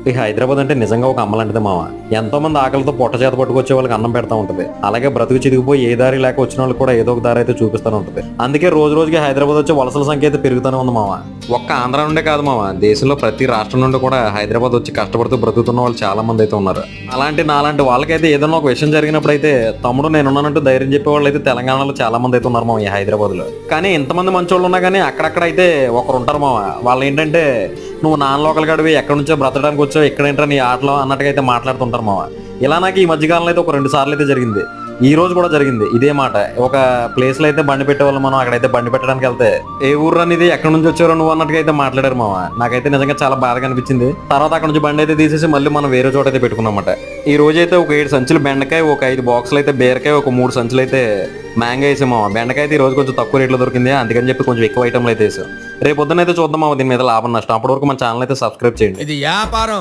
ఈ హైదరాబాద్ అంటే నిజంగా ఒక అమ్మలాంటిది మామ. ఎంతో మంది ఆకలితో పొట్ట చేత పట్టుకొచ్చే వాళ్ళకి అన్నం పెడతా ఉంటది. అలాగే బ్రతుకు చిరిగిపోయి ఏ దారి లేక వచ్చిన వాళ్ళు కూడా ఏదో ఒక దారి అయితే చూపిస్తూనే ఉంటది. అందుకే రోజు రోజుకి హైదరాబాద్ వచ్చే వలసల సంఖ్య అయితే పెరుగుతూనే ఉంది మామ. ఒక్క ఆంధ్ర నుండే కాదు మామ, దేశంలో ప్రతి రాష్ట్రం నుండి కూడా హైదరాబాద్ వచ్చి కష్టపడుతూ బ్రతుకుతున్న వాళ్ళు చాలా మంది అయితే ఉన్నారు. అలాంటి నాలాంటి వాళ్ళకైతే ఏదైనా ఒక విషయం జరిగినప్పుడు అయితే తమ్ముడు నేనున్నానంటూ ధైర్యం చెప్పే వాళ్ళు అయితే తెలంగాణలో చాలా మంది అయితే ఉన్నారు మామ ఈ హైదరాబాద్ లో. కానీ ఇంతమంది మంచోళ్ళు ఉన్నా కానీ అక్కడక్కడ అయితే ఒకరు ఉంటారు మామ. వాళ్ళు ఏంటంటే నువ్వు నాన్ లోకల్ గడివి ఎక్కడి నుంచో బ్రతకడానికి వచ్చావు, ఇక్కడ ఏంటో నీ ఆటలో అన్నట్టుగా అయితే మాట్లాడుతుంటారు మామ. ఇలా నాకు ఈ మధ్యకాలంలో అయితే ఒక 2 సార్లు అయితే జరిగింది. ఈ రోజు కూడా జరిగింది ఇదే మాట. ఒక ప్లేస్ లో అయితే బండి పెట్టేవాళ్ళు, మనం అక్కడైతే బండి పెట్టడానికి వెళ్తే ఏ ఊరు అనేది ఎక్కడి నుంచి వచ్చారో నువ్వు అన్నట్టుగా అయితే మాట్లాడారు మామ. నాకైతే నిజంగా చాలా బాధగా అనిపించింది. తర్వాత అక్కడ నుంచి బండి అయితే తీసేసి మళ్ళీ మనం వేరే చోట అయితే పెట్టుకున్నామట. ఈ రోజు అయితే ఒక 7 సంచులు బెండకాయ, ఒక 5 బాక్సులు అయితే బీరకాయ, ఒక 3 సంచులు అయితే మ్యాంగో వేసాం మామ. బెండకాయ అయితే ఈ రోజు కొంచెం తక్కువ రేట్లో దొరికింది, అందుకని చెప్పి కొంచెం ఎక్కువ ఐటమ్లు అయితే వేసాం. రేపు పొద్దున అయితే చూద్దాం మామ దీని మీద లాభం నష్టం. అప్పటి వరకు మన ఛానల్ అయితే సబ్స్క్రైబ్ చేయండి. ఇది వ్యాపారం.